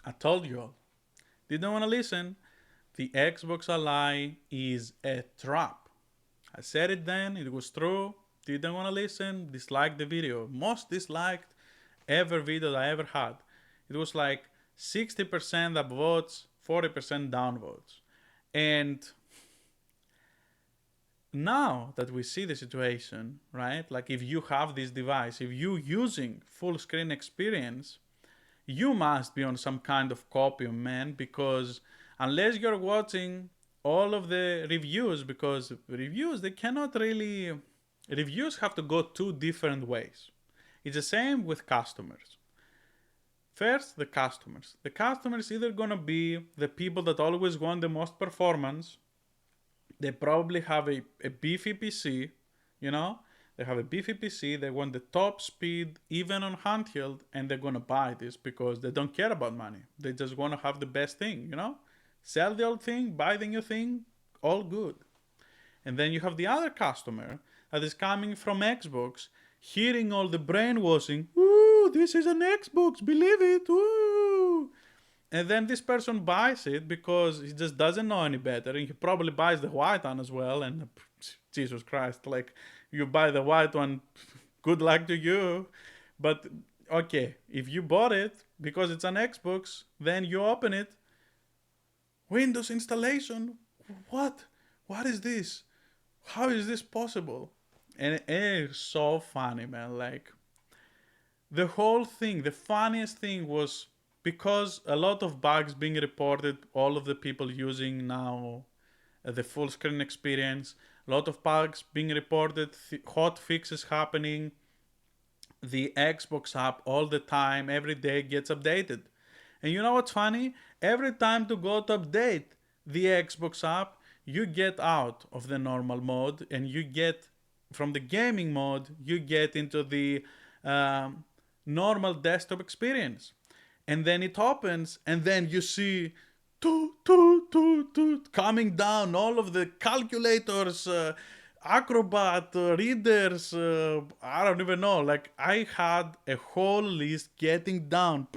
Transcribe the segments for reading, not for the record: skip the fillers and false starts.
I told you all. Didn't want to listen. The Xbox Ally is a trap. I said it then, it was true. Didn't want to listen, disliked the video. Most disliked ever video that I ever had. It was like 60% upvotes, 40% downvotes. And now that we see the situation, right? Like if you have this device, if you using full screen experience, you must be on some kind of copium, man, because unless you're watching all of the reviews, because reviews, they cannot really, reviews have to go two different ways. It's the same with customers. First, the customers. The customers either gonna be the people that always want the most performance. They probably have a beefy PC, you know? They have a beefy PC, they want the top speed, even on handheld, and they're gonna buy this because they don't care about money. They just wanna have the best thing, you know? Sell the old thing, buy the new thing, all good. And then you have the other customer that is coming from Xbox, hearing all the brainwashing. Ooh, this is an Xbox, believe it. Ooh. And then this person buys it because he just doesn't know any better. And he probably buys the white one as well. And Jesus Christ, like you buy the white one, good luck to you. But okay, if you bought it because it's an Xbox, then you open it. Windows installation? What? What is this? How is this possible? And it's so funny, man. Like the whole thing, the funniest thing was because a lot of bugs being reported, all of the people using now the full screen experience, a lot of bugs being reported, hot fixes happening, the Xbox app all the time, every day gets updated. And you know what's funny? Every time to go to update the Xbox app, you get out of the normal mode and you get from the gaming mode, you get into the um, normal desktop experience. And then it opens, and then you see toot, toot, toot, toot, coming down all of the calculators, Acrobat, readers, I don't even know. Like, I had a whole list getting down.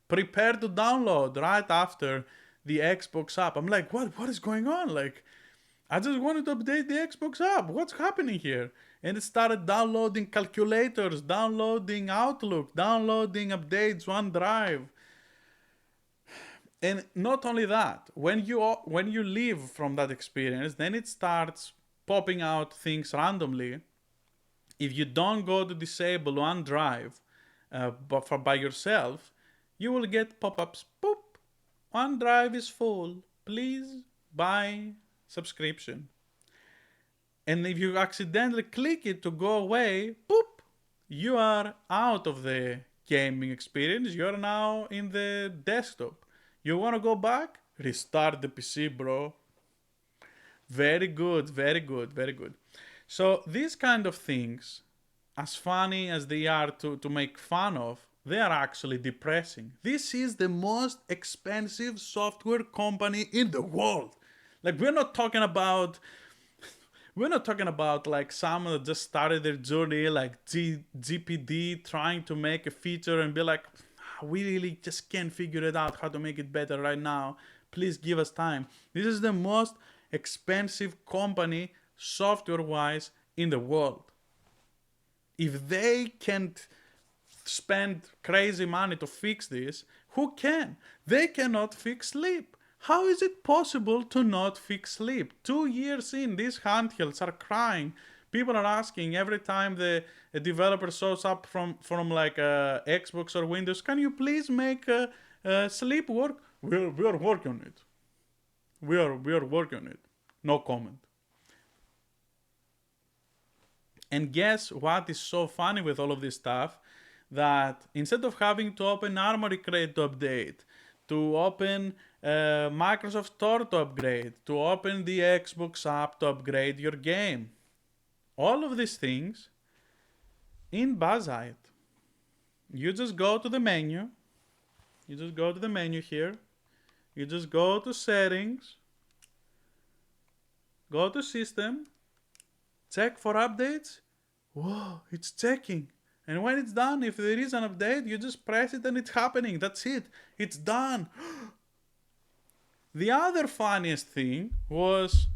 Prepare to download right after the Xbox app. I'm like, what is going on? Like, I just wanted to update the Xbox app. What's happening here? And it started downloading calculators, downloading Outlook, downloading updates, OneDrive. And not only that, when you leave from that experience, then it starts popping out things randomly. If you don't go to disable OneDrive, but for by yourself, you will get pop-ups. Boop, OneDrive is full. Please buy subscription. And if you accidentally click it to go away, boop, you are out of the gaming experience. You're now in the desktop. You want to go back? Restart the PC, bro. Very good, very good, very good. So these kind of things, as funny as they are to make fun of, they are actually depressing. This is the most expensive software company in the world. Like we're not talking about like someone that just started their journey like GPD trying to make a feature and be like, we really just can't figure it out how to make it better right now. Please give us time. This is the most expensive company software wise in the world. If they can't spend crazy money to fix this, who can? They cannot fix sleep. How is it possible to not fix sleep? 2 years in, these handhelds are crying. People are asking every time a developer shows up from like Xbox or Windows, can you please make sleep work? We are working on it. We are working on it. No comment. And guess what is so funny with all of this stuff? That instead of having to open Armory Crate to update, to open Microsoft Store to upgrade, to open the Xbox app to upgrade your game, all of these things in Buzzite, you just go to the menu. You just go to the menu here. You just go to settings, go to system, check for updates. Whoa, it's checking. And when it's done, if there is an update, you just press it and it's happening. That's it. It's done. The other funniest thing was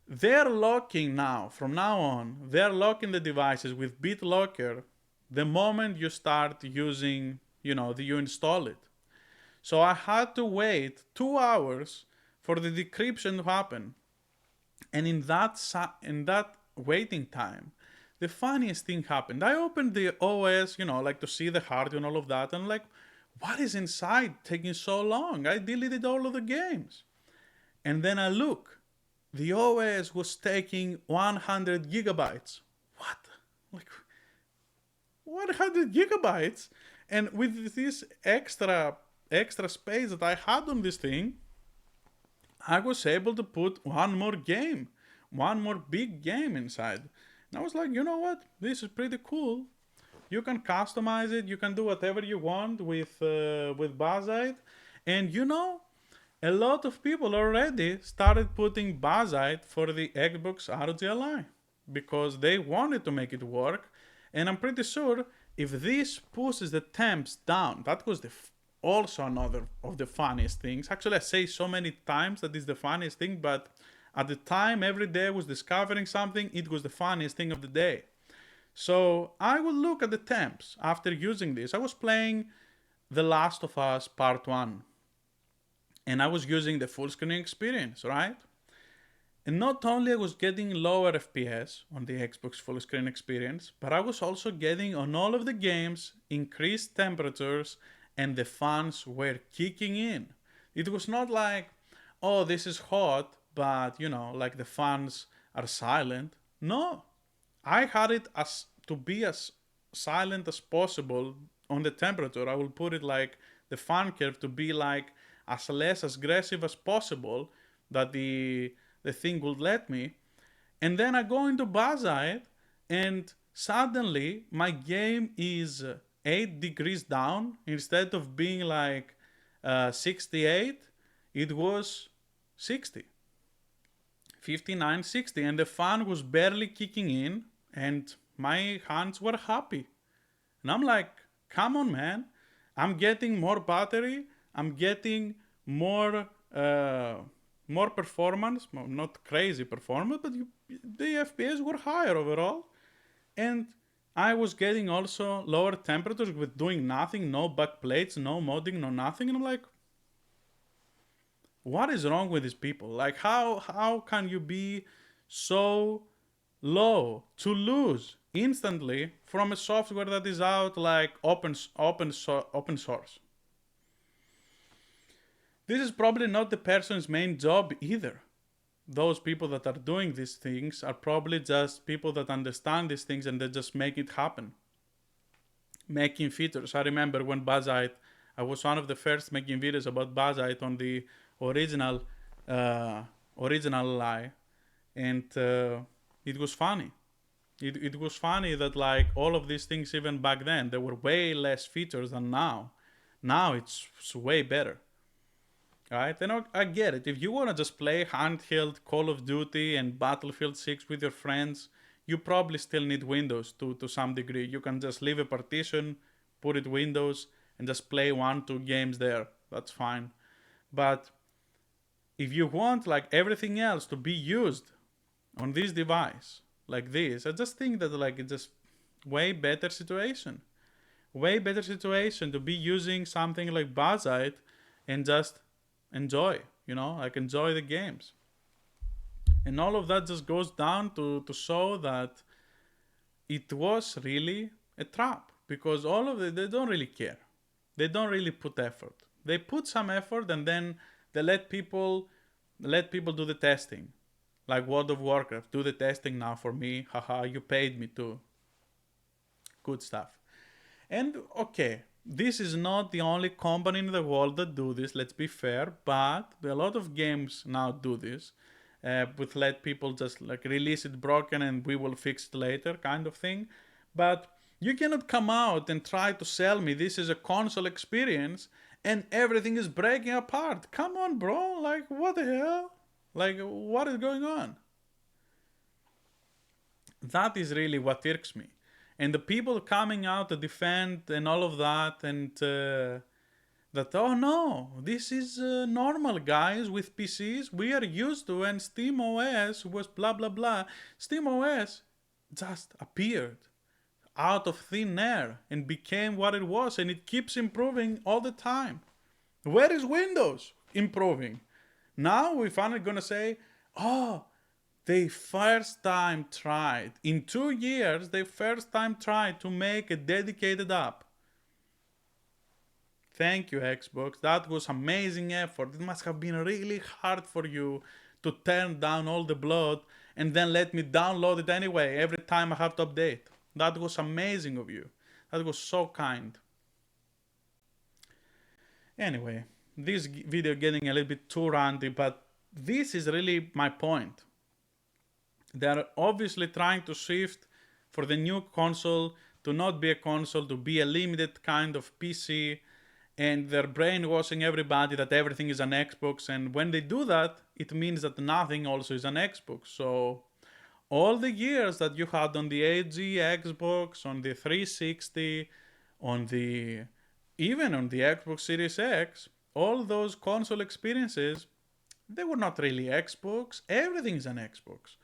they're locking now, from now on, they're locking the devices with BitLocker the moment you start using, you install it. So I had to wait 2 hours for the decryption to happen. And in that waiting time, the funniest thing happened. I opened the OS, like to see the hardware and all of that, and like, what is inside taking so long? I deleted all of the games. And then I look, the OS was taking 100 gigabytes. What? Like, 100 gigabytes? And with this extra space that I had on this thing, I was able to put one more big game inside. And I was like, you know what? This is pretty cool. You can customize it. You can do whatever you want with Bazzite. And a lot of people already started putting Bazzite for the Xbox ROG Ally because they wanted to make it work. And I'm pretty sure if this pushes the temps down, that was also another of the funniest things. Actually, I say so many times that is the funniest thing, but at the time, every day I was discovering something, it was the funniest thing of the day. So I would look at the temps after using this. I was playing The Last of Us Part 1. And I was using the full screen experience, right? And not only I was getting lower FPS on the Xbox full screen experience, but I was also getting on all of the games increased temperatures and the fans were kicking in. It was not like, oh, this is hot, but like the fans are silent. No, I had it as to be as silent as possible on the temperature. I will put it like the fan curve to be like as less aggressive as possible that the thing would let me. And then I go into Bazzite and suddenly my game is 8 degrees down. Instead of being like 68, it was 60. 59, 60. And the fan was barely kicking in and my hands were happy. And I'm like, come on, man. I'm getting more battery. I'm getting more performance. Not crazy performance, but the FPS were higher overall. And I was getting also lower temperatures with doing nothing, no back plates, no modding, no nothing. And I'm like, what is wrong with these people? Like, how can you be so low to lose instantly from a software that is out like open source? This is probably not the person's main job either. Those people that are doing these things are probably just people that understand these things and they just make it happen. Making features. I remember when Bazzite, I was one of the first making videos about Bazzite on the original Lie, and it was funny. It was funny that like all of these things even back then there were way less features than now. Now it's way better. Right? And I get it. If you want to just play handheld Call of Duty and Battlefield 6 with your friends, you probably still need Windows to some degree. You can just leave a partition, put it Windows, and just play 1-2 games there. That's fine. But if you want like everything else to be used on this device, like this, I just think that like it's just way better situation. Way better situation to be using something like Bazzite and just enjoy, like enjoy the games. And all of that just goes down to show that it was really a trap because all of it, they don't really care. They don't really put effort. They put some effort and then they let people do the testing. Like World of Warcraft, do the testing now for me. Haha, you paid me too. Good stuff. And okay, this is not the only company in the world that do this, let's be fair, but a lot of games now do this. With let people just like release it broken and we will fix it later kind of thing. But you cannot come out and try to sell me this is a console experience and everything is breaking apart. Come on, bro. Like, what the hell? Like, what is going on? That is really what irks me. And the people coming out to defend and all of that, and that, oh no, this is normal, guys, with PCs. We are used to, and Steam OS was blah blah blah. Steam OS just appeared out of thin air and became what it was, and it keeps improving all the time. Where is Windows improving? Now we're finally gonna say, oh, they first time tried. In 2 years, they first time tried to make a dedicated app. Thank you, Xbox. That was amazing effort. It must have been really hard for you to turn down all the blood and then let me download it anyway every time I have to update. That was amazing of you. That was so kind. Anyway, this video getting a little bit too ranty, but this is really my point. They are obviously trying to shift for the new console to not be a console, to be a limited kind of PC, and they're brainwashing everybody that everything is an Xbox, and when they do that, it means that nothing also is an Xbox. So all the years that you had on the AG Xbox, on the 360, on the even on the Xbox Series X, all those console experiences, they were not really Xbox. Everything is an Xbox.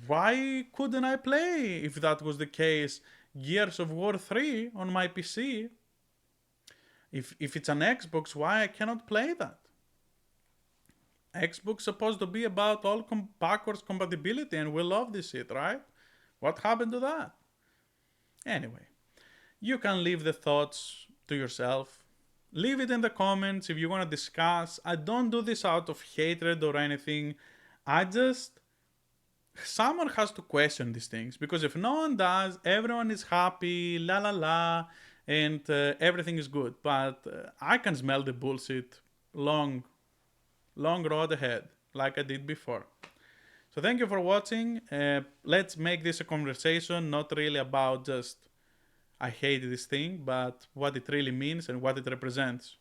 Why couldn't I play, if that was the case, Gears of War 3 on my PC? If it's an Xbox, why I cannot play that? Xbox supposed to be about all backwards compatibility, and we love this shit, right? What happened to that? Anyway, you can leave the thoughts to yourself. Leave it in the comments if you want to discuss. I don't do this out of hatred or anything. Someone has to question these things, because if no one does, everyone is happy, la la la, and everything is good. But I can smell the bullshit long road ahead, like I did before. So thank you for watching. Let's make this a conversation, not really about just I hate this thing, but what it really means and what it represents.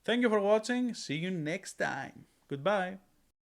Thank you for watching. See you next time. Goodbye.